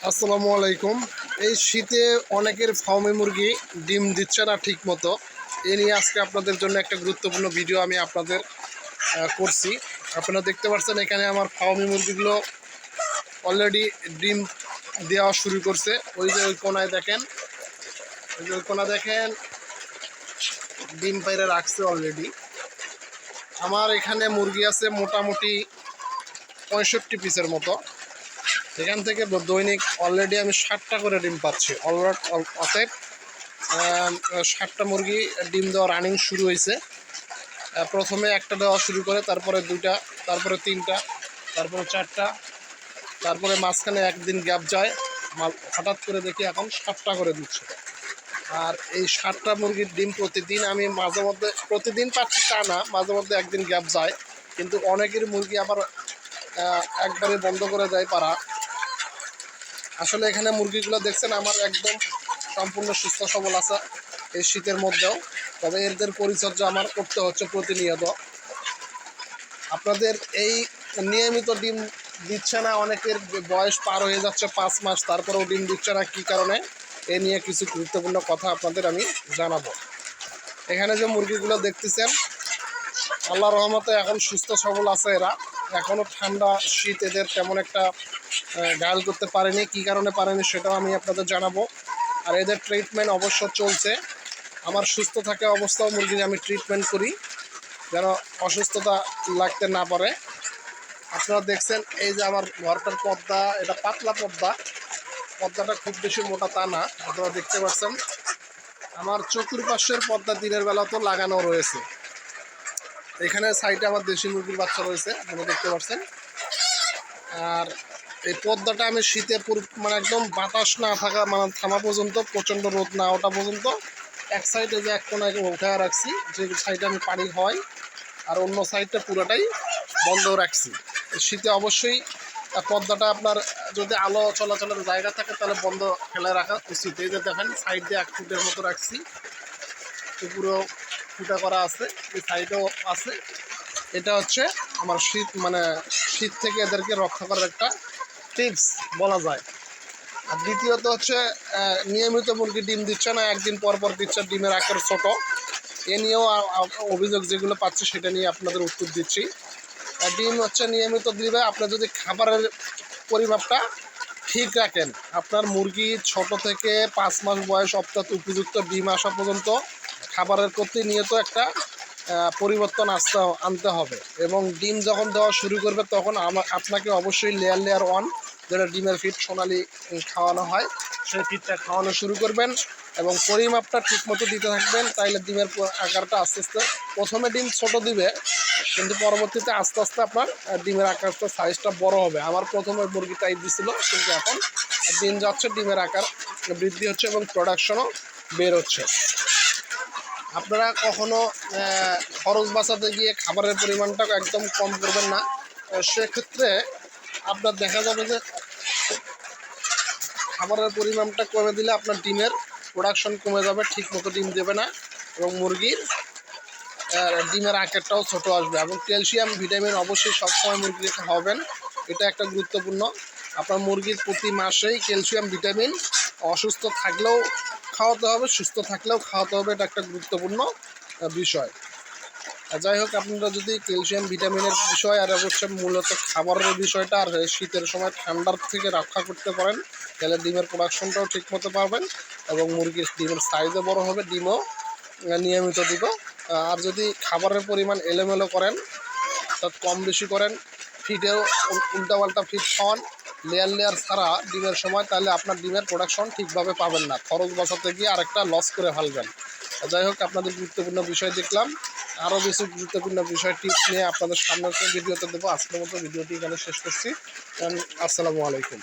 আসসালামু আলাইকুম। এই শীতে অনেকের ফার্মে মুরগি ডিম দিচ্ছে না ঠিক মতো। এ নিয়ে আজকে আপনাদের জন্য একটা গুরুত্বপূর্ণ ভিডিও আমি আপনাদের করছি। আপনারা দেখতে পাচ্ছেন এখানে আমার ফার্মে মুরগিগুলো অলরেডি ডিম দেওয়া শুরু করছে। ওই যে ওই কোনায় দেখেন, ওই যে ওই কোনা দেখেন ডিম পাইরে রাখছে অলরেডি। আমার এখানে মুরগি আছে মোটামুটি 65 পিসের মতো। এখান থেকে দৈনিক অলরেডি আমি 60টা করে ডিম পাচ্ছি। অতএব 60টা মুরগি ডিম দেওয়া রানিং শুরু হয়েছে। প্রথমে একটা দেওয়া শুরু করে, তারপরে দুইটা, তারপরে তিনটা, তারপরে চারটা, তারপরে মাঝখানে একদিন গ্যাপ যায়। হঠাৎ করে দেখি এখন 7টা করে দিচ্ছে। আর এই 7টা মুরগির ডিম প্রতিদিন আমি মাঝে মধ্যে প্রতিদিন পাচ্ছি তা না, মাঝে মধ্যে একদিন গ্যাপ যায়। কিন্তু অনেকের মুরগি আবার একবারে বন্ধ করে দেয় পারা। আসলে এখানে মুরগিগুলো দেখছেন আমার একদম সম্পূর্ণ সুস্থ সবল আছে এই শীতের মধ্যেও। তবে এদের পরিচর্যা আমার করতে হচ্ছে প্রতিনিয়ত। আপনাদের এই নিয়মিত ডিম দিচ্ছে না, অনেকের বয়স পার হয়ে যাচ্ছে 5 মাস, তারপরেও ডিম দিচ্ছে না, কী কারণে? এ নিয়ে কিছু গুরুত্বপূর্ণ কথা আপনাদের আমি জানাবো। এখানে যে মুরগিগুলো দেখতেছেন, আল্লাহর রহমতে এখন সুস্থ সবল আছে এরা। এখনও ঠান্ডা শীত এদের তেমন একটা ঘায়াল করতে পারেনি। কী কারণে পারেনি সেটাও আমি আপনাদের জানাবো। আর এদের ট্রিটমেন্ট অবশ্য চলছে। আমার সুস্থ থাকা অবস্থাও মুরগির আমি ট্রিটমেন্ট করি যেন অসুস্থতা লাগতে না পারে। আপনারা দেখছেন এই যে আমার ঘরটার পর্দা, এটা পাতলা পর্দা। পর্দাটা খুব বেশি মোটা তা না, আপনারা দেখতে পাচ্ছেন। আমার চতুর্পাশের পর্দা দিনের বেলা তো লাগানো রয়েছে। এখানে সাইডে আমার দেশি মুরগির বাচ্চা রয়েছে, আপনারা দেখতে পাচ্ছেন। আর এই পর্দাটা আমি শীতে মানে একদম বাতাস না থাকা, মানে থামা পর্যন্ত, প্রচণ্ড রোদ না ওঠা পর্যন্ত এক সাইডে যে এক কোনায় উঠে রাখছি, যে সাইডে আমি পানি হয়, আর অন্য সাইডটা পুরোটাই বন্ধ রাখছি। শীতে অবশ্যই পর্দাটা আপনার যদি আলো চলাচলের জায়গা থাকে তাহলে বন্ধ ফেলে রাখা উচিত। এই যে দেখেন সাইড দিয়ে 1 ফুটের মতো রাখছি, পুরো ফুটা করা আছে, এই সাইডেও আছে। এটা হচ্ছে আমার শীত থেকে এদেরকে রক্ষা করার একটা টিপস বলা যায়। আর দ্বিতীয়ত হচ্ছে নিয়মিত মুরগি ডিম দিচ্ছে না, একদিন পর পর দিচ্ছে, ডিমের আকার ছোট। এ নিয়েও অভিযোগ যেগুলো পাচ্ছি সেটা নিয়ে আপনাদের উত্তর দিচ্ছি। ডিম হচ্ছে নিয়মিত দিবে। আপনি যদি খাবারের পরিমাপটা ঠিক রাখেন, আপনার মুরগি ছোট থেকে 5 মাস বয়স অর্থাৎ উপযুক্ত ডিম আসা পর্যন্ত খাবারের প্রতিনিয়ত একটা পরিবর্তন আনতে হবে। এবং ডিম যখন দেওয়া শুরু করবে তখন আপনাকে অবশ্যই লেয়ার 1, যেটা ডিমের ফিড সোনালি খাওয়ানো হয়, সেই ফিডটা খাওয়ানো শুরু করবেন এবং পরিমাপটা ঠিকমতো দিতে থাকবেন। তাইলে ডিমের আকারটা আস্তে আস্তে, প্রথমে ডিম ছোট দিবে কিন্তু পরবর্তীতে আস্তে আস্তে আপনার ডিমের আকারটা সাইজটা বড় হবে। আমার প্রথমে মুরগি টাইপ দিছিল, কিন্তু এখন দিন যাচ্ছে ডিমের আকার বৃদ্ধি হচ্ছে এবং প্রোডাকশনও বের হচ্ছে। আপনারা কখনো খরচ বাঁচাতে গিয়ে খাবারের পরিমাণটা একদম কম করবেন না। সেক্ষেত্রে আপনার দেখা যাবে যে খাবারের পরিমাণটা কমে দিলে আপনার ডিমের প্রোডাকশন কমে যাবে, ঠিক মতো ডিম দেবে না এবং মুরগির ডিমের আকারটাও ছোট আসবে। এবং ক্যালসিয়াম ভিটামিন অবশ্যই সবসময় মুরগিকে খাওয়াবেন, এটা একটা গুরুত্বপূর্ণ। আপনার মুরগির প্রতি মাসেই ক্যালসিয়াম ভিটামিন অসুস্থ থাকলেও খাওয়াতে হবে, সুস্থ থাকলেও খাওয়াতে হবে, এটা একটা গুরুত্বপূর্ণ বিষয়। যাই হোক, আপনারা যদি ক্যালসিয়াম ভিটামিনের বিষয় আর হচ্ছে মূলত খাবারের বিষয়টা আর শীতের সময় ঠান্ডার থেকে রক্ষা করতে পারেন, তাহলে ডিমের প্রোডাকশনটাও ঠিক মতো পাবেন এবং মুরগির ডিমের সাইজও বড় হবে, ডিমও নিয়মিত দিব। আর যদি খাবারের পরিমাণ এলোমেলো করেন, অর্থাৎ কম বেশি করেন, ফিডেও উল্টাপাল্টা ফিড খাওয়ান, লেয়ার ছাড়া ডিমের সময়, তাহলে আপনার ডিমের প্রোডাকশন ঠিকভাবে পাবেন না, খরচ বাঁচাতে গিয়ে আরেকটা লস করে ফেলবেন। যাই হোক, আপনাদের গুরুত্বপূর্ণ বিষয় দেখলাম। আরও বেশি গুরুত্বপূর্ণ বিষয় টিপস নিয়ে আপনাদের সামনে ভিডিওতে দেবো। আজকের মতো ভিডিওটি এখানে শেষ করছি। আসসালামু আলাইকুম।